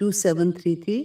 2733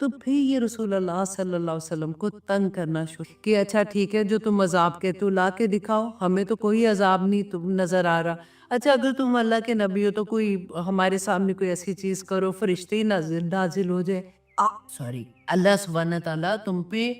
تو پھر یہ رسول اللہ صلی اللہ علیہ وسلم کو تنگ کرنا شروع کہ اچھا ٹھیک ہے، جو تم عذاب کے تو لا کے دکھاؤ، ہمیں تو کوئی عذاب نہیں تم نظر آ رہا۔ اچھا اگر تم اللہ کے نبی ہو تو کوئی ہمارے سامنے کوئی ایسی چیز کرو، فرشتے ہی نازل ہو جائے، سوری اللہ سبحانہ تعالیٰ تم پہ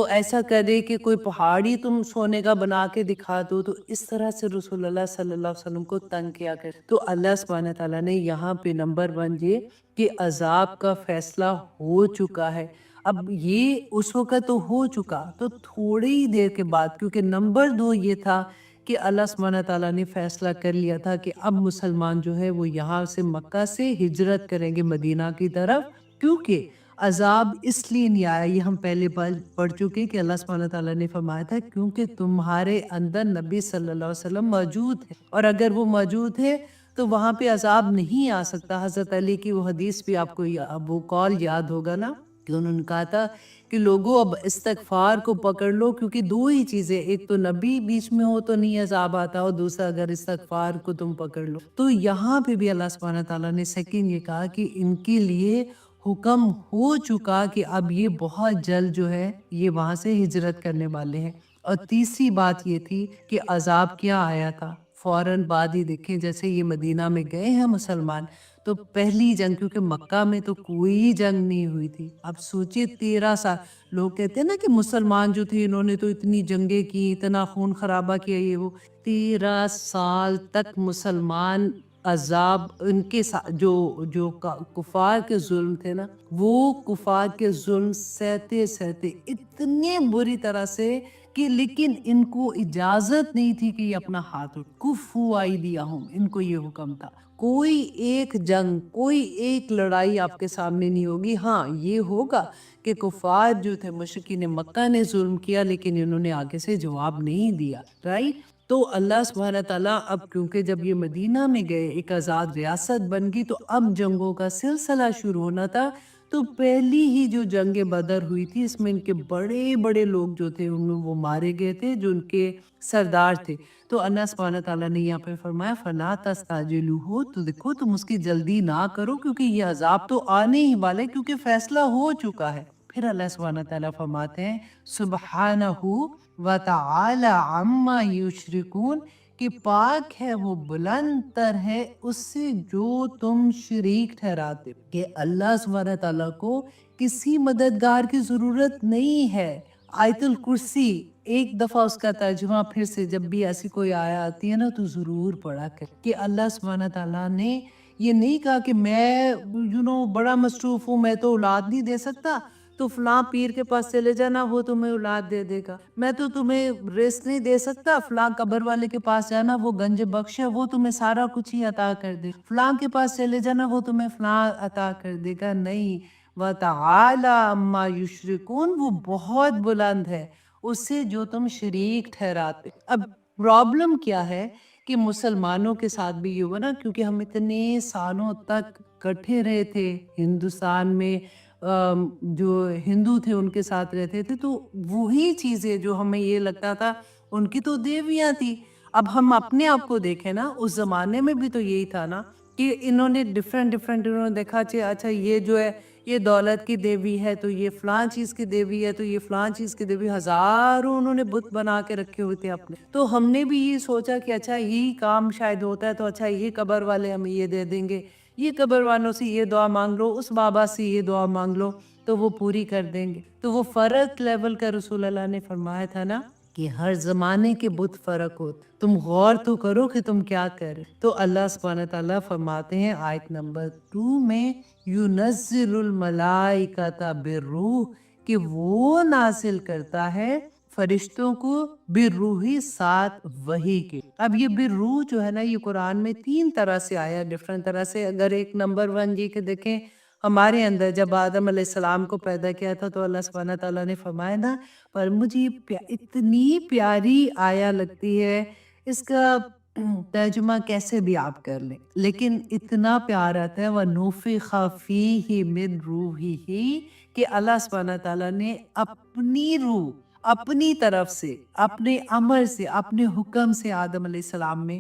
ایسا کرے کہ کوئی پہاڑی تم سونے کا بنا کے دکھا دو۔ تو اس طرح سے رسول اللہ صلی اللہ علیہ وسلم کو تنگ کیا کر، تو اللہ سبحانہ تعالیٰ نے یہاں پہ نمبر 1 یہ کہ عذاب کا فیصلہ ہو چکا ہے۔ اب یہ اس وقت تو ہو چکا، تو تھوڑی دیر کے بعد، کیونکہ نمبر 2 یہ تھا کہ اللہ سبحانہ تعالیٰ نے فیصلہ کر لیا تھا کہ اب مسلمان جو ہے وہ یہاں سے مکہ سے ہجرت کریں گے مدینہ کی طرف، کیونکہ عذاب اس لیے نہیں آیا، یہ ہم پہلے پڑھ چکے کہ اللہ سبحانہ تعالیٰ نے فرمایا تھا کیونکہ تمہارے اندر نبی صلی اللہ علیہ وسلم موجود ہے، اور اگر وہ موجود ہے تو وہاں پہ عذاب نہیں آ سکتا۔ حضرت علی کی وہ حدیث بھی آپ کو وہ قول یاد ہوگا نا، کہ انہوں نے کہا تھا کہ لوگوں اب استغفار کو پکڑ لو، کیونکہ 2 ہی چیزیں، ایک تو نبی بیچ میں ہو تو نہیں عذاب آتا، اور دوسرا اگر استغفار کو تم پکڑ لو۔ تو یہاں پہ بھی اللہ سبحانہ تعالیٰ نے سیکنڈ یہ کہا کہ ان کے لیے حکم ہو چکا کہ اب یہ بہت جلد جو ہے یہ وہاں سے ہجرت کرنے والے ہیں۔ اور تیسری بات یہ تھی کہ عذاب کیا آیا تھا فوراً بعد ہی، دیکھیں جیسے یہ مدینہ میں گئے ہیں مسلمان، تو پہلی جنگ، کیونکہ مکہ میں تو کوئی جنگ نہیں ہوئی تھی، اب سوچئے 13 سال، لوگ کہتے ہیں نا کہ مسلمان جو تھے انہوں نے تو اتنی جنگیں کی، اتنا خون خرابہ کیا، یہ وہ 13 سال تک مسلمان عذاب ان کے ساتھ جو کفار کے ظلم تھے نا، وہ کفار کے ظلم سہتے اتنے بری طرح سے کہ لیکن ان کو اجازت نہیں تھی کہ یہ اپنا ہاتھ کفوا ایدیہم، ان کو یہ حکم تھا کوئی ایک جنگ، کوئی ایک لڑائی آپ کے سامنے نہیں ہوگی۔ ہاں یہ ہوگا کہ کفار جو تھے مشرکین مکہ نے ظلم کیا، لیکن انہوں نے آگے سے جواب نہیں دیا، رائٹ؟ تو اللہ سبحانہ تعالیٰ اب کیونکہ جب یہ مدینہ میں گئے ایک آزاد ریاست بن گئی، تو اب جنگوں کا سلسلہ شروع ہونا تھا۔ تو پہلی ہی جو جنگ بدر ہوئی تھی، اس میں ان کے بڑے بڑے لوگ جو تھے ان میں وہ مارے گئے تھے، جو ان کے سردار تھے۔ تو اللہ سبحانہ تعالیٰ نے یہاں پہ فرمایا فَلَا تَسْتَعْجِلُوهُ، تو دیکھو تم اس کی جلدی نہ کرو، کیونکہ یہ عذاب تو آنے ہی والے، کیونکہ فیصلہ ہو چکا ہے۔ پھر اللہ سبحانہ تعالیٰ فرماتے ہیں سبحانہ وتعالی عما یشرکون، کہ پاک ہے وہ بلند تر ہے اس سے جو تم شریک ٹھہراتے، کہ اللہ سبحانہ تعالیٰ کو کسی مددگار کی ضرورت نہیں ہے۔ آیت الکرسی ایک دفعہ اس کا ترجمہ پھر سے جب بھی ایسی کوئی آیت آتی ہے نا تو ضرور پڑھا کر، کہ اللہ سبحانہ تعالیٰ نے یہ نہیں کہا کہ میں بڑا مصروف ہوں، میں تو اولاد نہیں دے سکتا، تو فلاں پیر کے پاس چلے جانا وہ تمہیں اولاد دے دے گا، میں تو تمہیں رزق نہیں دے سکتا، فلاں قبر والے کے پاس جانا وہ گنج بخش ہے، وہ تمہیں سارا کچھ ہی عطا کر دے، فلاں کے پاس چلے جانا وہ تمہیں فلاں عطا کر دے گا، نہیں۔ وَتَعَالَى عَمَّا يُشْرِكُونَ، وہ بہت بلند ہے اس سے جو تم شریک ٹھہراتے۔ اب پرابلم کیا ہے کہ مسلمانوں کے ساتھ بھی یہ ہوا نا، کیونکہ ہم اتنے سالوں تک کٹھے رہے تھے ہندوستان میں، جو ہندو تھے ان کے ساتھ رہتے تھے، تو وہی چیزیں جو ہمیں یہ لگتا تھا ان کی تو دیویاں تھی، اب ہم اپنے آپ کو دیکھیں نا، اس زمانے میں بھی تو یہی تھا نا، کہ انہوں نے ڈیفرنٹ انہوں نے دیکھا اچھا یہ جو ہے یہ دولت کی دیوی ہے، تو یہ فلاں چیز کی دیوی ہے، تو یہ فلاں چیز کی دیوی، ہزاروں انہوں نے بت بنا کے رکھے ہوئے تھے اپنے۔ تو ہم نے بھی یہ سوچا کہ اچھا یہی کام شاید ہوتا ہے، تو اچھا یہ قبر والے ہمیں یہ دے دیں گے، یہ قبر والوں سے یہ دعا مانگ لو، اس بابا سے یہ دعا مانگ لو تو وہ پوری کر دیں گے۔ تو وہ فرق لیول کا رسول اللہ نے فرمایا تھا نا کہ ہر زمانے کے بت فرق ہوتے، تم غور تو کرو کہ تم کیا کر رہے۔ تو اللہ سبحانہ تعالیٰ فرماتے ہیں آیت نمبر 2 میں یُنَزِّلُ الْمَلَائِکَةَ بِالرُّوحِ، کہ وہ نازل کرتا ہے فرشتوں کو بالروحی ساتھ وحی کے۔ اب یہ بالروح جو ہے نا، یہ قرآن میں 3 طرح سے آیا، ڈیفرنٹ طرح سے۔ اگر ایک نمبر 1 یہ کہ دیکھیں ہمارے اندر جب آدم علیہ السلام کو پیدا کیا تھا تو اللہ سبحانہ تعالیٰ نے فرمایا نا، پر مجھے اتنی پیاری آیا لگتی ہے، اس کا ترجمہ کیسے بھی آپ کر لیں، لیکن اتنا پیار آتا ہے وَنُفِخَ فِيهِ مِن رُوحِهِ، کہ اللہ سبحانہ تعالیٰ نے اپنی روح اپنی طرف سے، اپنے امر سے، اپنے حکم سے آدم علیہ السلام میں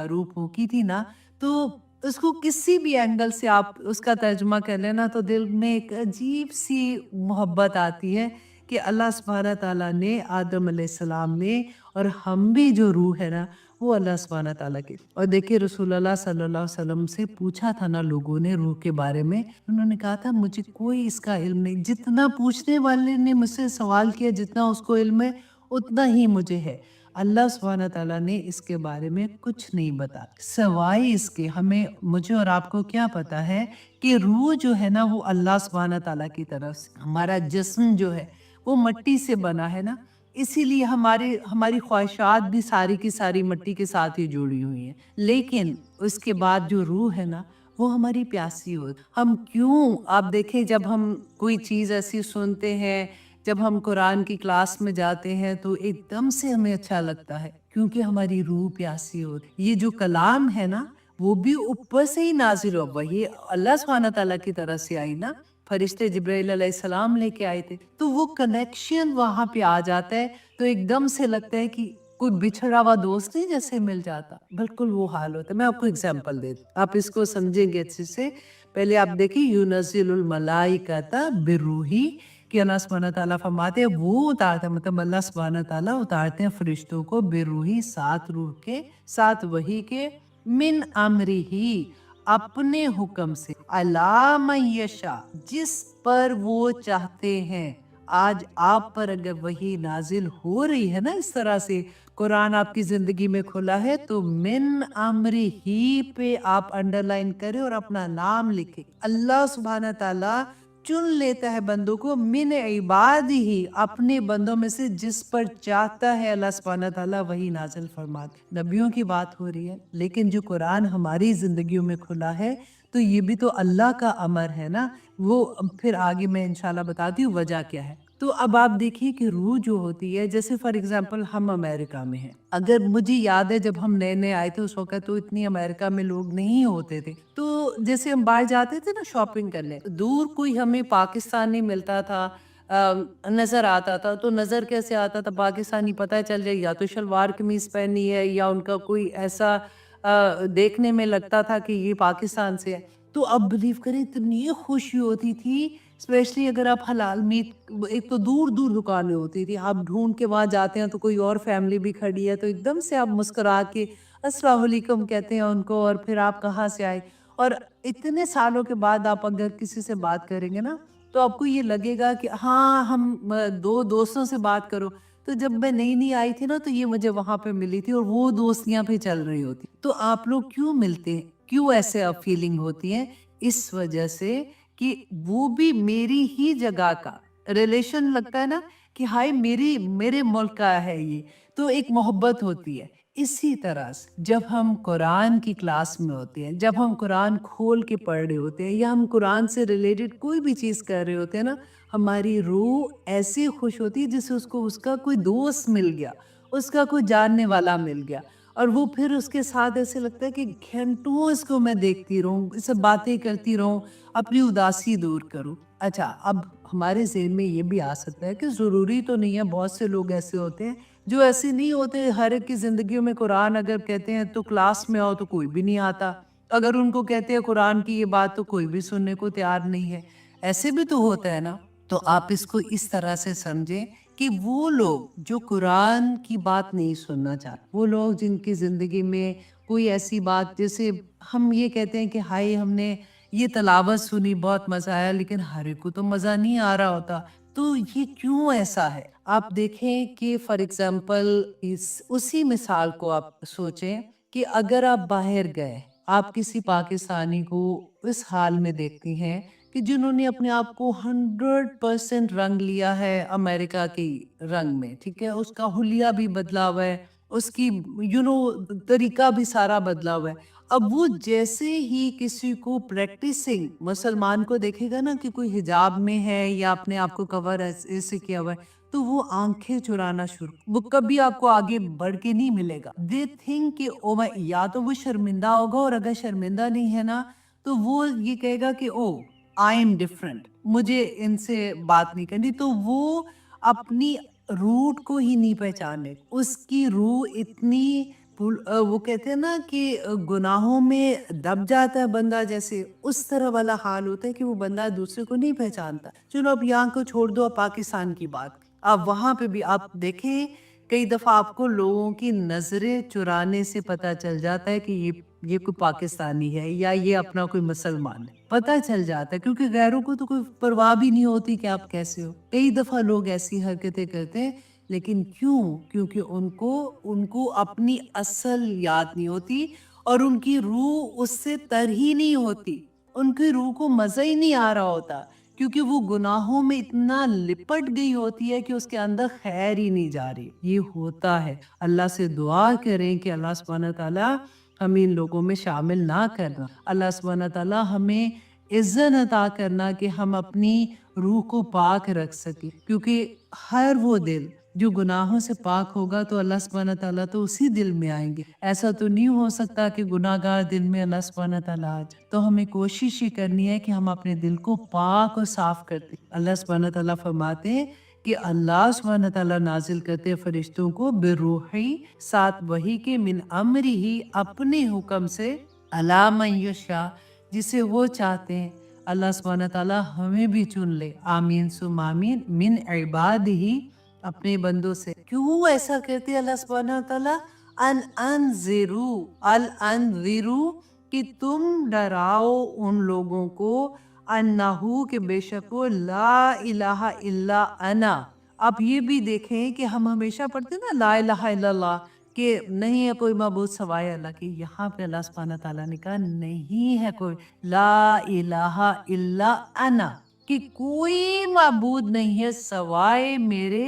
روح پھونکی تھی نا، تو اس کو کسی بھی اینگل سے آپ اس کا ترجمہ کر لینا تو دل میں ایک عجیب سی محبت آتی ہے کہ اللہ سبحانہ تعالیٰ نے آدم علیہ السلام میں، اور ہم بھی جو روح ہے نا وہ اللہ سبحانہ تعالیٰ کی. اور دیکھیے رسول اللہ صلی اللہ علیہ وسلم سے پوچھا تھا نا لوگوں نے روح کے بارے میں، انہوں نے کہا تھا مجھے کوئی اس کا علم نہیں. جتنا پوچھنے والے نے مجھ سے سوال کیا، جتنا اس کو علم ہے اتنا ہی مجھے ہے. اللہ سبحانہ تعالیٰ نے اس کے بارے میں کچھ نہیں بتا سوائے اس کے. ہمیں، مجھے اور آپ کو کیا پتا ہے کہ روح جو ہے نا وہ اللہ سبحانہ تعالیٰ کی طرف سے. ہمارا جسم جو ہے وہ مٹی سے بنا ہے نا، اسی لیے ہماری خواہشات بھی ساری کی ساری مٹی کے ساتھ ہی جڑی ہوئی ہیں. لیکن اس کے بعد جو روح ہے نا وہ ہماری پیاسی ہوتی. ہم کیوں، آپ دیکھیں جب ہم کوئی چیز ایسی سنتے ہیں، جب ہم قرآن کی کلاس میں جاتے ہیں تو ایک دم سے ہمیں اچھا لگتا ہے کیونکہ ہماری روح پیاسی ہوتی. یہ جو کلام ہے نا وہ بھی اوپر سے ہی نازل ہوا، وہی اللہ سبحانہ تعالیٰ کی طرف سے آئی نا. فرشتے جبرائیل علیہ السلام لے کے آئے تھے، تو وہ کنیکشن وہاں پہ آ جاتا ہے تو ایک دم سے لگتا ہے کہ کوئی بچھڑا ہوا دوست نہیں جیسے مل جاتا، بالکل وہ حال ہوتا ہے. میں آپ کو اگزامپل دیتی ہوں، آپ اس کو سمجھیں گے اچھے سے. پہلے آپ دیکھیں یونزل الملائکۃ بالروحی، کہ اللہ سبحانہ تعالیٰ فرماتے ہیں وہ اتارتے ہیں، مطلب اللہ سبحانہ تعالیٰ اتارتے ہیں فرشتوں کو بالروحی، ساتھ روح کے، ساتھ وحی کے، من امرہی، اپنے حکم سے، علی من یشاء، جس پر وہ چاہتے ہیں. آج آپ پر اگر وحی نازل ہو رہی ہے نا اس طرح سے، قرآن آپ کی زندگی میں کھلا ہے تو من امرہی پہ آپ انڈرلائن کریں اور اپنا نام لکھیں. اللہ سبحانہ تعالیٰ چن لیتا ہے بندوں کو، من عباد ہی، اپنے بندوں میں سے جس پر چاہتا ہے اللہ سبحانہ تعالیٰ وہی نازل فرماتا. نبیوں کی بات ہو رہی ہے، لیکن جو قرآن ہماری زندگیوں میں کھلا ہے تو یہ بھی تو اللہ کا امر ہے نا. وہ پھر آگے میں انشاءاللہ بتاتی ہوں وجہ کیا ہے. تو اب آپ دیکھیے کہ روح جو ہوتی ہے، جیسے فار ایگزامپل ہم امریکہ میں ہیں. اگر مجھے یاد ہے جب ہم نئے نئے آئے تھے اس وقت تو اتنی امریکہ میں لوگ نہیں ہوتے تھے، تو جیسے ہم باہر جاتے تھے نا شاپنگ کرنے، دور کوئی ہمیں پاکستانی ملتا تھا، نظر آتا تھا، تو نظر کیسے آتا تھا؟ پاکستانی پتہ چل جائے یا تو شلوار قمیض پہنی ہے یا ان کا کوئی ایسا دیکھنے میں لگتا تھا کہ یہ پاکستان سے ہے. تو اب بلیو کریں اتنی خوشی ہوتی تھی، اسپیشلی اگر آپ حلال میٹ، ایک تو دور دور دکانیں ہوتی تھی، آپ ڈھونڈ کے وہاں جاتے ہیں تو کوئی اور فیملی بھی کھڑی ہے تو ایک دم سے آپ مسکرا کے السلام علیکم کہتے ہیں ان کو، اور پھر آپ کہاں سے آئے. اور اتنے سالوں کے بعد آپ اگر کسی سے بات کریں گے نا تو آپ کو یہ لگے گا کہ ہاں ہم دو دوستوں سے بات کرو. تو جب میں نئی نئی آئی تھی نا تو یہ مجھے وہاں پہ ملی تھی اور وہ دوستیاں پہ چل رہی ہوتی. تو آپ لوگ کیوں ملتے ہیں، کیوں ایسے فیلنگ ہوتی ہے؟ اس وجہ سے کہ وہ بھی میری ہی جگہ کا ریلیشن لگتا ہے نا، کہ ہائے میرے ملک کا ہے یہ، تو ایک محبت ہوتی ہے. اسی طرح سے جب ہم قرآن کی کلاس میں ہوتے ہیں، جب ہم قرآن کھول کے پڑھ رہے ہوتے ہیں یا ہم قرآن سے ریلیٹڈ کوئی بھی چیز کر رہے ہوتے ہیں نا، ہماری روح ایسی خوش ہوتی ہے جیسے اس کا کوئی دوست مل گیا، اس کا کوئی جاننے والا مل گیا. اور وہ پھر اس کے ساتھ ایسے لگتا ہے کہ گھنٹوں اس کو میں دیکھتی رہوں، اس سے باتیں کرتی رہوں، اپنی اداسی دور کروں. اچھا، اب ہمارے ذہن میں یہ بھی آ سکتا ہے کہ ضروری تو نہیں ہے، بہت سے لوگ ایسے ہوتے ہیں جو ایسے نہیں ہوتے. ہر ایک کی زندگیوں میں قرآن اگر کہتے ہیں تو کلاس میں آؤ تو کوئی بھی نہیں آتا، اگر ان کو کہتے ہیں قرآن کی یہ بات تو کوئی بھی سننے کو تیار نہیں ہے. ایسے بھی تو ہوتا ہے نا. تو آپ اس کو اس طرح سے سمجھیں کہ وہ لوگ جو قرآن کی بات نہیں سننا چاہتے، وہ لوگ جن کی زندگی میں کوئی ایسی بات، جیسے ہم یہ کہتے ہیں کہ ہائے ہم نے یہ تلاوت سنی بہت مزہ آیا، لیکن ہر ایک کو تو مزہ نہیں آ رہا ہوتا. تو یہ کیوں ایسا ہے؟ آپ دیکھیں کہ فار ایگزامپل اسی مثال کو آپ سوچیں کہ اگر آپ باہر گئے، آپ کسی پاکستانی کو اس حال میں دیکھتی ہیں کہ جنہوں نے اپنے آپ کو 100% رنگ لیا ہے امریکہ کی رنگ میں، ٹھیک ہے، اس کا حلیہ بھی بدلا ہوا ہے، اس کی طریقہ بھی سارا بدلا ہوا ہے. اب وہ جیسے ہی کسی کو پریکٹسنگ مسلمان کو دیکھے گا نا کہ کوئی حجاب میں ہے یا اپنے آپ کو کور ایسے کیا ہوا ہے، تو وہ آنکھیں چرانا شروع، وہ کبھی آپ کو آگے بڑھ کے نہیں ملے گا. دے تھنک کہ او یا تو وہ شرمندہ ہوگا، اور اگر شرمندہ نہیں ہے نا تو وہ یہ کہے گا کہ او آئی ایم ڈفرنٹ، مجھے ان سے بات نہیں کرنی. تو وہ اپنی روٹ کو ہی نہیں پہچانے. اس کی روح اتنی وہ کہتے ہیں نا کہ گناہوں میں دب جاتا ہے بندہ، جیسے اس طرح والا حال ہوتا ہے کہ وہ بندہ دوسرے کو نہیں پہچانتا۔ چلو اب یہاں کو چھوڑ دو، اب پاکستان کی بات، اب وہاں پہ بھی آپ دیکھیں کئی دفعہ آپ کو لوگوں کی نظریں چرانے سے پتہ چل جاتا ہے کہ یہ کوئی پاکستانی ہے یا یہ اپنا کوئی مسلمان ہے، پتہ چل جاتا ہے، کیونکہ غیروں کو تو کوئی پرواہ بھی نہیں ہوتی کہ آپ کیسے ہو۔ کئی دفعہ لوگ ایسی حرکتیں کرتے ہیں، لیکن کیوں؟ کیونکہ ان کو اپنی اصل یاد نہیں ہوتی، اور ان کی روح اس سے تر ہی نہیں ہوتی، ان کی روح کو مزہ ہی نہیں آ رہا ہوتا، کیونکہ وہ گناہوں میں اتنا لپٹ گئی ہوتی ہے کہ اس کے اندر خیر ہی نہیں جا رہی۔ یہ ہوتا ہے، اللہ سے دعا کریں کہ اللہ سبحانہ تعالیٰ ہمیں ان لوگوں میں شامل نہ کرنا، اللہ سبحانہ تعالیٰ ہمیں عزت عطا کرنا کہ ہم اپنی روح کو پاک رکھ سکیں، کیونکہ ہر وہ دل جو گناہوں سے پاک ہوگا تو اللہ سبحانہ تعالیٰ تو اسی دل میں آئیں گے۔ ایسا تو نہیں ہو سکتا کہ گناہ گار دل میں اللہ سبحانہ تعالیٰ آ جائے۔ تو ہمیں کوشش یہ کرنی ہے کہ ہم اپنے دل کو پاک اور صاف کرتے۔ اللہ سبحانہ تعالیٰ فرماتے ہیں کہ اللہ سبحانہ تعالیٰ نازل کرتے فرشتوں کو بروحی، ساتھ وحی کے، من امری ہی، اپنے حکم سے، علی من یشاء، جسے وہ چاہتے ہیں۔ اللہ سبحانہ تعالیٰ ہمیں بھی چن لے، آمین ثم آمین، من عبادہ، اپنے بندوں سے۔ کیوں ایسا کہتے اللہ سبحانہ تعالیٰ؟ انذرو، کہ تم ڈراؤ ان لوگوں کو، انہو، کہ بے شک وہ، لا الہ الا انا۔ اب یہ بھی دیکھیں کہ ہم ہمیشہ پڑھتے ہیں نا لا الہ الا اللہ، کہ نہیں ہے کوئی معبود سوائے اللہ کی۔ یہاں پہ اللہ سبحانہ تعالیٰ نے کہا نہیں ہے کوئی، لا الہ الا انا، کہ کوئی معبود نہیں ہے سوائے میرے،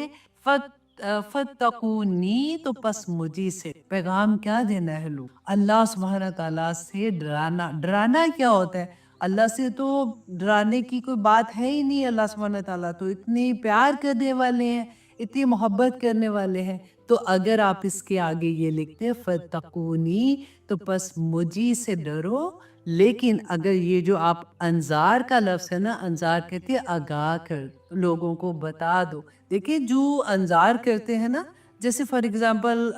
فتقونی، تو پس مجھے سے۔ پیغام کیا دینا ہے لوگ؟ اللہ سبحانہ تعالیٰ سے ڈرانا۔ ڈرانا کیا ہوتا ہے؟ اللہ سے تو ڈرانے کی کوئی بات ہے ہی نہیں، اللہ سبحانہ تعالیٰ تو اتنے پیار کرنے والے ہیں، اتنی محبت کرنے والے ہیں۔ تو اگر آپ اس کے آگے یہ لکھتے ہیں فتقونی، تو پس مجھے سے ڈرو، لیکن اگر یہ جو آپ انذار کا لفظ ہے نا، انذار کہتے ہیں آگاہ کر، لوگوں کو بتا دو۔ دیکھیں جو انذار کرتے ہیں نا، جیسے فار ایگزامپل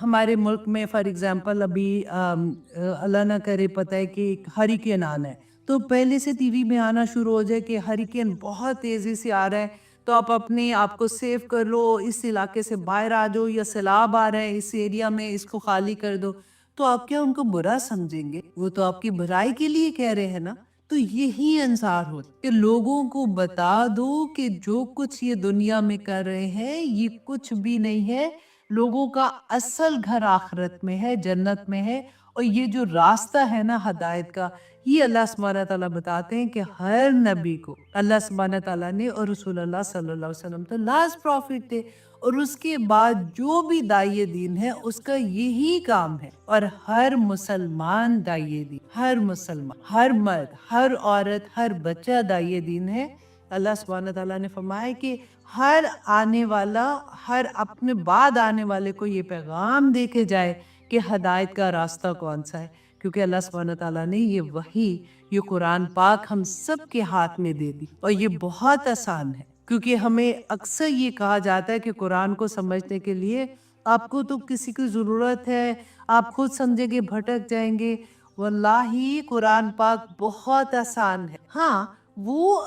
ہمارے ملک میں فار ایگزامپل ابھی اللہ نہ کرے پتہ ہے کہ ہریکین آنا ہے، تو پہلے سے ٹی وی میں آنا شروع ہو جائے کہ ہریکین بہت تیزی سے آ رہا ہے، تو آپ اپنے آپ کو سیو کر لو، اس علاقے سے باہر آ جاؤ، یا سیلاب آ رہا ہے اس ایریا میں، اس کو خالی کر دو۔ تو آپ کیا ان کو برا سمجھیں گے؟ وہ تو آپ کی بھلائی کے لیے کہہ رہے ہیں نا۔ تو یہی انصار ہوتا کہ لوگوں کو بتا دو کہ جو کچھ یہ دنیا میں کر رہے ہیں یہ کچھ بھی نہیں ہے، لوگوں کا اصل گھر آخرت میں ہے، جنت میں ہے، اور یہ جو راستہ ہے نا ہدایت کا، یہ اللہ سبحانہ تعالیٰ بتاتے ہیں کہ ہر نبی کو اللہ سبحانہ تعالیٰ نے، اور رسول اللہ صلی اللہ علیہ وسلم تو لاسٹ پروفٹ تھے، اور اس کے بعد جو بھی داعی دین ہے اس کا یہی کام ہے، اور ہر مسلمان داعی دین، ہر مسلمان، ہر مرد، ہر عورت، ہر بچہ داعی دین ہے۔ اللہ سبحانہ تعالیٰ نے فرمایا کہ ہر آنے والا، ہر اپنے بعد آنے والے کو یہ پیغام دے کے جائے کہ ہدایت کا راستہ کون سا ہے، کیونکہ اللہ سبحانہ تعالیٰ نے یہ وحی، یہ قرآن پاک ہم سب کے ہاتھ میں دے دی، اور یہ بہت آسان ہے، کیونکہ ہمیں اکثر یہ کہا جاتا ہے کہ قرآن کو سمجھنے کے لیے آپ کو تو کسی کی ضرورت ہے، آپ خود سمجھیں گے بھٹک جائیں گے۔ واللہ قرآن پاک بہت آسان ہے۔ ہاں وہ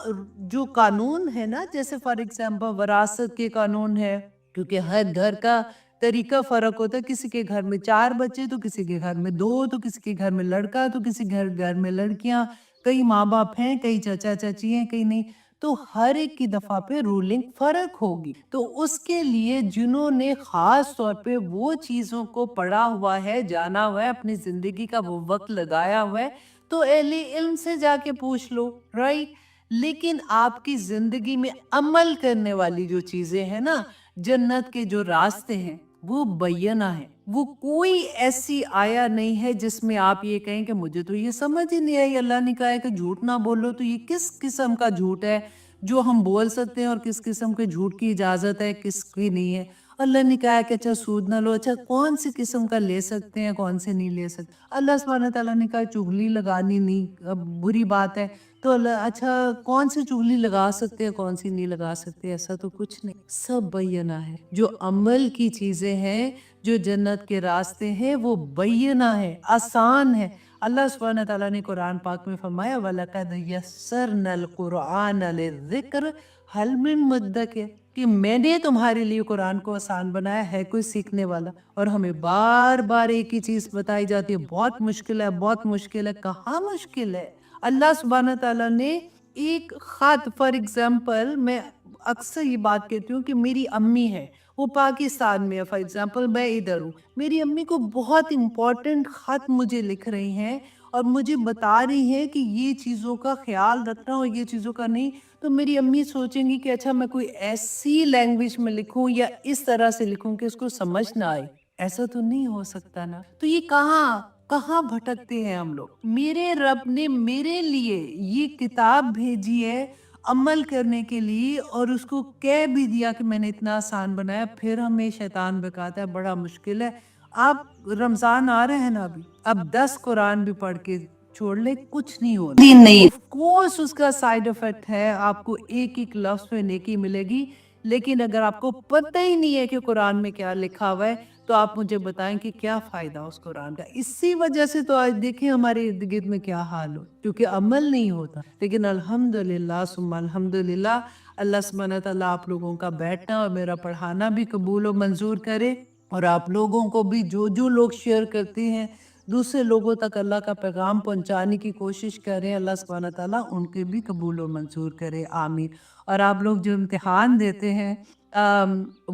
جو قانون ہے نا، جیسے فار ایگزامپل وراثت کے قانون ہے، کیونکہ ہر گھر کا طریقہ فرق ہوتا ہے، کسی کے گھر میں 4 بچے تو کسی کے گھر میں 2، تو کسی کے گھر میں لڑکا تو کسی گھر میں لڑکیاں، کئی ماں باپ ہیں، کئی چچا چچی ہیں، کئی نہیں، تو ہر ایک کی دفعہ پہ رولنگ فرق ہوگی۔ تو اس کے لیے جنہوں نے خاص طور پہ وہ چیزوں کو پڑھا ہوا ہے، جانا ہوا ہے، اپنی زندگی کا وہ وقت لگایا ہوا ہے، تو اہل علم سے جا کے پوچھ لو، رائٹ؟ لیکن آپ کی زندگی میں عمل کرنے والی جو چیزیں ہیں نا، جنت کے جو راستے ہیں وہ بینہ ہیں، وہ کوئی ایسی آیا نہیں ہے جس میں آپ یہ کہیں کہ مجھے تو یہ سمجھ ہی نہیں آئی، اللہ نے کہا ہے کہ جھوٹ نہ بولو، تو یہ کس قسم کا جھوٹ ہے جو ہم بول سکتے ہیں، اور کس قسم کے جھوٹ کی اجازت ہے، کس کی نہیں ہے؟ اللہ نے کہا کہ اچھا سود نہ لو، اچھا کون سی قسم کا لے سکتے ہیں کون سے نہیں لے سکتے؟ اللہ سبحانہ تعالیٰ نے کہا چغلی لگانی نہیں بری بات ہے، تو اللہ اچھا کون سی چغلی لگا سکتے ہیں کون سی نہیں لگا سکتے؟ ایسا تو کچھ نہیں، سب بینہ ہے۔ جو عمل کی چیزیں ہیں، جو جنت کے راستے ہیں، وہ بینہ ہے، آسان ہے۔ اللہ سبحانہ تعالیٰ نے قرآن پاک میں فرمایا وَلَقَدْ يَسَّرْنَا الْقُرْآنَ لِلذِّكْرِ هَلْ مِن مُدَّكِرٍ، کہ میں نے تمہارے لیے قرآن کو آسان بنایا ہے کوئی سیکھنے والا؟ اور ہمیں بار بار ایک ہی چیز بتائی جاتی ہے بہت مشکل ہے بہت مشکل ہے۔ کہاں مشکل ہے؟ اللہ سبحانہ تعالیٰ نے ایک خط، فار ایگزامپل میں اکثر یہ بات کہتی ہوں کہ میری امی ہے، وہ پاکستان میں ہے، فار ایگزامپل میں ادھر ہوں، میری امی کو بہت امپورٹنٹ خط مجھے لکھ رہی ہیں اور مجھے بتا رہی ہیں کہ یہ چیزوں کا خیال رکھنا اور یہ چیزوں کا نہیں، تو میری امی سوچیں گی کہ اچھا میں کوئی ایسی لینگویج میں لکھوں یا اس طرح سے لکھوں کہ اس کو سمجھ نہ آئے۔ ایسا تو نہیں ہو سکتا نا، تو یہ کہاں بھٹکتے ہیں ہم لوگ؟ میرے رب نے میرے لیے یہ کتاب بھیجی ہے عمل کرنے کے لیے، اور اس کو کہہ بھی دیا کہ میں نے اتنا آسان بنایا، پھر ہمیں شیطان بکاتا ہے بڑا مشکل ہے۔ آپ رمضان آ رہے ہیں نا ابھی، اب 10 قرآن بھی پڑھ کے چھوڑ لے کچھ نہیں ہونا نہیں، آف کورس اس کا سائیڈ افیکٹ ہے، آپ کو ایک ایک لفظ پہ نیکی ملے گی، لیکن اگر آپ کو پتہ ہی نہیں ہے کہ قرآن میں کیا لکھا ہوا ہے تو آپ مجھے بتائیں کہ کیا فائدہ اس قرآن کا؟ اسی وجہ سے تو آج دیکھیں ہمارے ارد گرد میں کیا حال ہو، کیونکہ عمل نہیں ہوتا۔ لیکن الحمدللہ ثم الحمدللہ، اللہ سبحانہ تعالیٰ آپ لوگوں کا بیٹھنا اور میرا پڑھانا بھی قبول و منظور کرے، اور آپ لوگوں کو بھی جو لوگ شیئر کرتے ہیں دوسرے لوگوں تک اللہ کا پیغام پہنچانے کی کوشش کریں، اللہ سبحانہ تعالیٰ ان کے بھی قبول و منظور کرے، آمین۔ اور آپ لوگ جو امتحان دیتے ہیں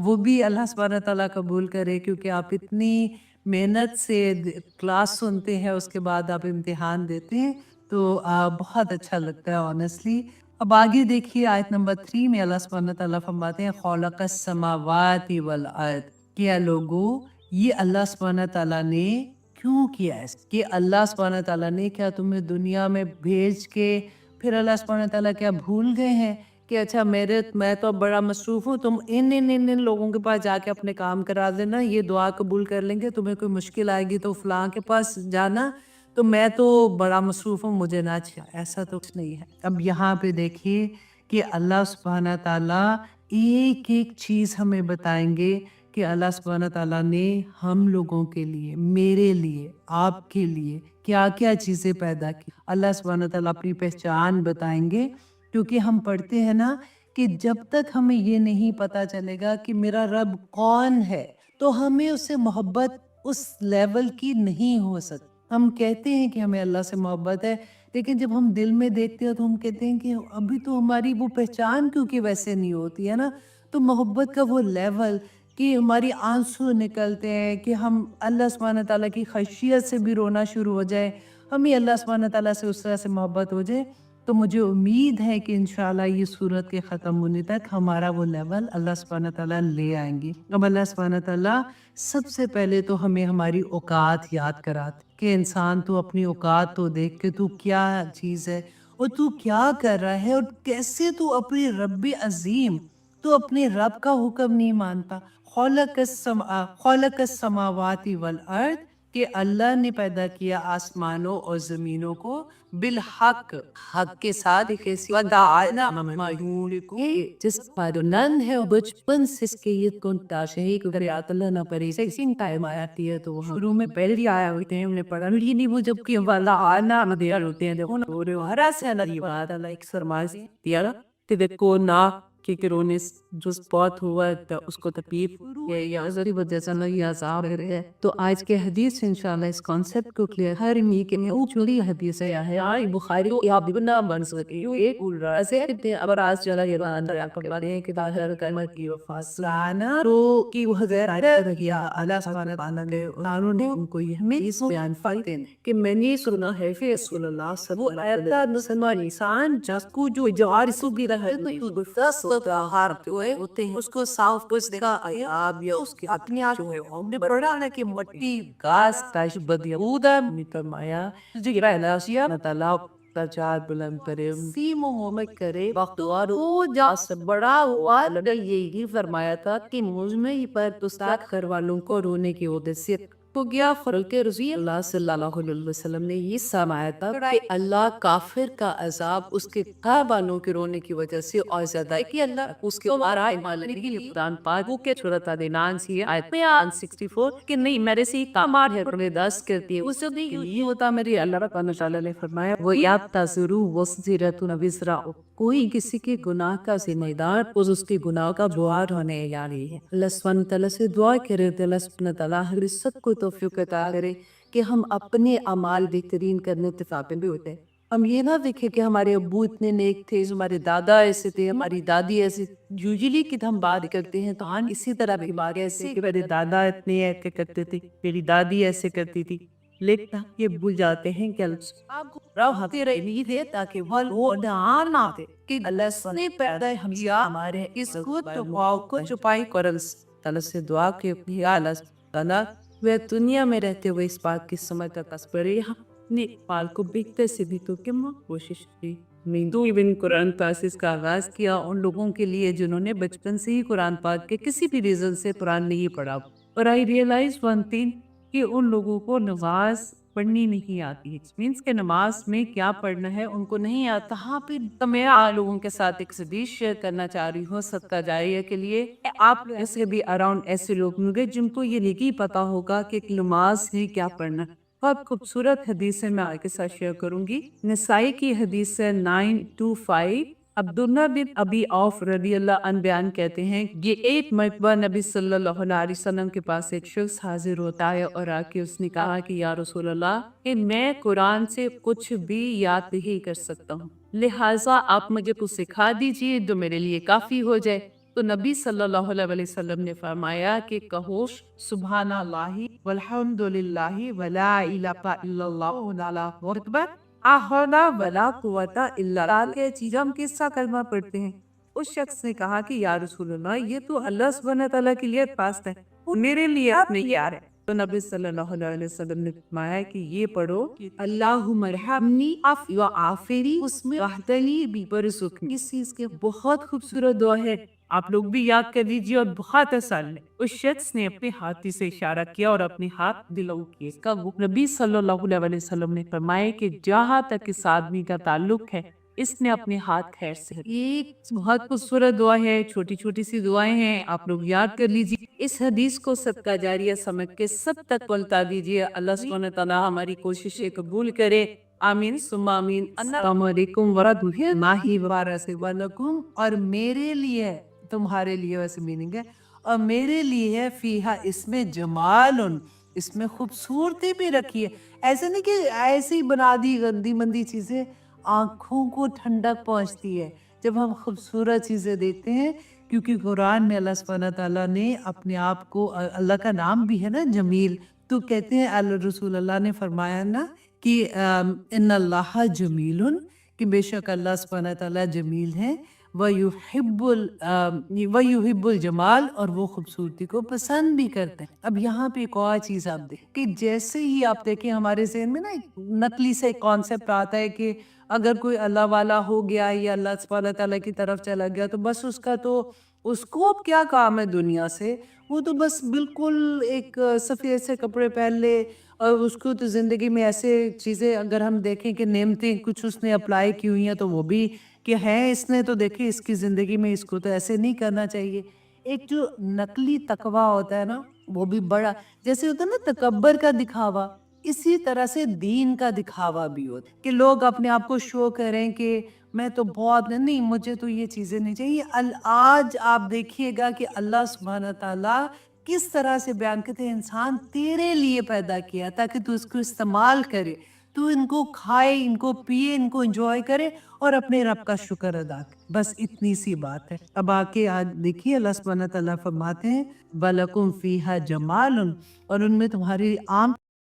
وہ بھی اللہ سبحانہ تعالیٰ قبول کرے، کیونکہ آپ اتنی محنت سے کلاس سنتے ہیں اس کے بعد آپ امتحان دیتے ہیں، تو بہت اچھا لگتا ہے آنیسٹلی۔ اب آگے دیکھیے آیت نمبر 3 میں اللہ سبحانہ تعالیٰ فرماتے ہیں خَلَقَ السَّمَاوَاتِ وَالْأَرْضِ، کیا لوگوں یہ اللہ سبحانہ تعالیٰ نے کیوں کیا ہے؟ کہ اللہ سبحانہ تعالیٰ نے کیا تمہیں دنیا میں بھیج کے پھر اللہ سبحانہ تعالیٰ کیا بھول گئے ہیں کہ اچھا میں تو بڑا مصروف ہوں، تم ان لوگوں کے پاس جا کے اپنے کام کرا دینا، یہ دعا قبول کر لیں گے، تمہیں کوئی مشکل آئے گی تو فلاں کے پاس جانا، تو میں تو بڑا مصروف ہوں مجھے نہ چھا۔ ایسا تو کچھ نہیں ہے۔ اب یہاں پہ دیکھیے کہ اللہ سبحانہ تعالیٰ ایک ایک چیز ہمیں بتائیں گے کہ اللہ سبحانہ تعالیٰ نے ہم لوگوں کے لیے، میرے لیے، آپ کے لیے کیا کیا چیزیں پیدا کی۔ اللہ سبحانہ تعالیٰ اپنی پہچان بتائیں گے، کیونکہ ہم پڑھتے ہیں نا کہ جب تک ہمیں یہ نہیں پتا چلے گا کہ میرا رب کون ہے تو ہمیں اس سے محبت اس لیول کی نہیں ہو سکتی۔ ہم کہتے ہیں کہ ہمیں اللہ سے محبت ہے، لیکن جب ہم دل میں دیکھتے ہیں تو ہم کہتے ہیں کہ ابھی تو ہماری وہ پہچان کیونکہ ویسے نہیں ہوتی ہے نا، تو محبت کا وہ لیول کہ ہماری آنسو نکلتے ہیں، کہ ہم اللہ سبحانہ تعالیٰ کی خشیت سے بھی رونا شروع ہو جائے، ہمیں اللہ سبحانہ تعالیٰ سے اس طرح سے محبت ہو جائے، تو مجھے امید ہے کہ انشاءاللہ یہ صورت کے ختم ہونے تک ہمارا وہ لیول اللہ سبحانہ تعالیٰ لے آئیں گے۔ اب اللہ سبحانہ تعالیٰ سب سے پہلے تو ہمیں ہماری اوقات یاد کراتے کہ انسان تو اپنی اوقات تو دیکھ کے تو کیا چیز ہے اور تو کیا کر رہا ہے، اور کیسے تو اپنے رب عظیم، تو اپنے رب کا حکم نہیں مانتا۔ خلق السماوات والارض، کہ اللہ نے پیدا کیا آسمانوں اور زمینوں کو بالحق، حق کے ساتھ، جس پر نن ہے بچپن سے اس کے یہ کنتاشہی کو کریات اللہ نہ پری سے اسی ٹائم آتی ہے، تو شروع میں پہلے آیا ہوتے ہیں، انہیں پڑھا نہیں وہ جب کہ والا آنا دیا ہوتے ہیں، دیکھو نا ہرا سے اللہ بات اللہ ایک سرماز دیا نا، کہ دیکھو نا کہ کرونے جو سپورٹ ہوا ہے اس کو تکلیف یا ذری وجہ سے اللہ یہ عذاب ہے۔ تو آج کے حدیث سے انشاءاللہ اس کانسیپٹ کو کلیئر ہر می کے میں اوچھلی حدیث ہے آئی بخاری کو یا بنا بن سکے ایک بول رہا ہے اب آج چلا یہ اندر آپ کے بارے کہ باہر کرمت کی فاصلانہ تو کی وہ غیر رہیا اللہ سبحانہ تعالیٰ نے انہوں نے ان کو یہ ہمیں اس بیان فائدے کہ میں نے سنا ہے کہ رسول اللہ صلی اللہ علیہ وسلم مسلمان انسان جس کو جو جوار سو بھی رہا ہے تو بفاس ہوتے ہیں اس کو صاف پوچھ دیکھا آپ یا اس کی اپنی جو ہے ہم نے بڑھا ہے کہ مٹی گاس تاش بدیعودہ فرمایا جو یہ رہا ہے اللہ تعالیٰ درجات بلند کرے، سی محمد کرے، بختوار ہو جا سے بڑا ہوا لگا یہی فرمایا تھا کہ مجھ میں ہی پر تستاق گھر والوں کو رونے کی وجہ سے تو گیا فرق رضی اللہ صلی اللہ علیہ وسلم نے یہ سمایا تھا کہ اللہ کافر کا عذاب اس کے گھر والوں کے رونے کی وجہ سے اور زیادہ ہے کہ اللہ اس کے مارا مالنے کے لیے قرآن پاک وہ کے چھوڑتا دینان سی آیت میں 64 کہ نہیں میرے سے کامار ہے پر دس کرتی ہے اس سے نہیں ہوتا میری اللہ رب تعالیٰ نے فرمایا وہ یاد تذرو وصیرتون وزرا کوئی کسی کے گناہ کا ذمہ دار اس کے گناہ کا بوار ہونے جا رہی ہے۔ اللہ سبحانہ تعالیٰ سے دعا کرے تو اللہ سبحانہ تعالیٰ ہر سب کو توفیق عطا کرے کہ ہم اپنے اعمال بہترین کرنے اتفاقی بھی ہوتے ہیں۔ ہم یہ نہ دیکھیں کہ ہمارے ابو اتنے نیک تھے، ہمارے دادا ایسے تھے، ہماری دادی ایسے، یوزلی کہ ہم بات کرتے ہیں تو ہم اسی طرح بھی بات ایسے کہ میرے دادا اتنے ایسے کرتے تھے، میری دادی ایسے کرتی تھی، لیکن یہ بھول جاتے ہیں کہ آپ ہوتے رہی تھے تاکہ وہ نہ دے کہ اللہ سے پیدا ہمارے اس کو تو کو چھپائی کرنس تعالیٰ سے دعا کہ اللہ تعالیٰ وہ دنیا میں رہتے ہوئے اس بات کی سمجھ کا تصبرے اپنے پال کو بہتر سے بھی تو کم کوشش کی۔ میں دو ابن قرآن پاسز کا آغاز کیا ان لوگوں کے لیے جنہوں نے بچپن سے ہی قرآن پاک کے کسی بھی ریزن سے قرآن نہیں پڑھا، اور آئی ریئلائز ون تھنگ کہ ان لوگوں کو نماز پڑھنی نہیں آتی ہے، مینس کہ نماز میں کیا پڑھنا ہے ان کو نہیں آتا۔ ہاں پھر میں آپ لوگوں کے ساتھ ایک حدیث شیئر کرنا چاہ رہی ہوں صدقہ جاریہ کے لیے۔ آپ ایسے بھی اراؤنڈ ایسے لوگ ہوں گے جن کو یہ نہیں پتا ہوگا کہ نماز میں کیا پڑھنا ہے۔ بہت خوبصورت حدیث ہے، میں آپ کے ساتھ شیئر کروں گی۔ نسائی کی حدیث ہے 925۔ عبداللہ بن ابی عوف رضی اللہ عنہ بیان کہتے ہیں یہ ایک مرتبہ نبی صلی اللہ علیہ وسلم کے پاس ایک شخص حاضر ہوتا ہے اور آ کے اس نے کہا کہ یا رسول اللہ کہ میں قرآن سے کچھ بھی یاد نہیں کر سکتا ہوں، لہٰذا آپ مجھے کچھ سکھا دیجئے جو میرے لیے کافی ہو جائے۔ تو نبی صلی اللہ علیہ وسلم نے فرمایا کہ کہو سبحان اللہ والحمد للہ ولا الہ الا اللہ واللہ اکبر حول ولا قوت الا باللہ کے چیز ہم کس کا کلمہ پڑھتے ہیں۔ اس شخص نے کہا کہ یا رسول اللہ یہ تو اللہ سبحانہ تعالیٰ کے لیے پاس ہے، میرے لیے آپ نہیں یار ہے۔ تو نبی صلی اللہ علیہ وسلم نے فرمایا کہ یہ پڑھو اللہم ارحمنی وعافنی واہدنی برزقنی۔ اس چیز کے بہت خوبصورت دعا ہے، آپ لوگ بھی یاد کر لیجیے اور بہت آسان ہے۔ اس شخص نے اپنے ہاتھی سے اشارہ کیا اور اپنے ہاتھ دلو کیے، کب نبی صلی اللہ علیہ وسلم نے فرمایا کہ جہاں تک اس آدمی کا تعلق ہے اس نے اپنے ہاتھ خیر سے۔ ایک بہت خوبصورت دعا ہے، چھوٹی چھوٹی سی دعائیں ہیں، آپ لوگ یاد کر لیجیے۔ اس حدیث کو صدقہ جاریہ سمجھ کے سب تک پہنچا دیجیے۔ اللہ سبحانہ تعالیٰ ہماری کوششیں قبول کرے، آمین ثم آمین۔ السلام علیکم ورحمۃ اللہ وبرکاتہ۔ اور میرے لیے، تمہارے لیے ویسے میننگ ہے، اور میرے لیے ہے فیہا اس میں جمال، اس میں خوبصورتی بھی رکھی ہے۔ ایسے نہیں کہ ایسے ہی بنا دی گندی مندی چیزیں، آنکھوں کو ٹھنڈک پہنچتی ہے جب ہم خوبصورت چیزیں دیکھتے ہیں، کیونکہ قرآن میں اللہ سبحانہ تعالیٰ نے اپنے آپ کو، اللہ کا نام بھی ہے نا جمیل، تو کہتے ہیں اللہ رسول اللہ نے فرمایا نا کہ ان اللہ جمیل، کہ بے شک اللہ سبحانہ تعالیٰ جمیل ہے، وَيُحِبُّ الجمال، اور وہ خوبصورتی کو پسند بھی کرتے ہیں۔ اب یہاں پہ ایک اور چیز آپ دیکھیں کہ جیسے ہی آپ دیکھیں ہمارے ذہن میں نا ایک نقلی سے ایک کانسیپٹ آتا ہے کہ اگر کوئی اللہ والا ہو گیا یا اللہ سبحانہ تعالیٰ کی طرف چلا گیا تو بس اس کو اب کیا کام ہے دنیا سے، وہ تو بس بالکل ایک سفید سے کپڑے پہن لے، اور اس کو تو زندگی میں ایسے چیزیں اگر ہم دیکھیں کہ نعمتیں کچھ اس نے اپلائی کی ہوئی ہیں تو وہ بھی کہ ہے اس نے تو دیکھیں اس کی زندگی میں اس کو تو ایسے نہیں کرنا چاہیے۔ ایک جو نقلی تقوی ہوتا ہے نا وہ بھی بڑا، جیسے ہوتا ہے نا تکبر کا دکھاوا، اسی طرح سے دین کا دکھاوا بھی ہوتا ہے کہ لوگ اپنے آپ کو شو کریں کہ میں تو بہت نہیں، مجھے تو یہ چیزیں نہیں چاہیے۔ آج آپ دیکھیے گا کہ اللہ سبحانہ تعالیٰ کس طرح سے بیان کرتے ہیں انسان تیرے لیے پیدا کیا تاکہ تو اس کو استعمال کرے، تو ان کو کھائے، ان کو پیے، ان کو انجوائے کرے اور اپنے رب کا شکر ادا کرے۔ بس اتنی سی بات ہے۔ اب آگے آج دیکھیے اللہ سبحانہ تعالیٰ فرماتے ہیں وَلَكُمْ فِيهَا جَمَالٌ، اور ان میں تمہاری عام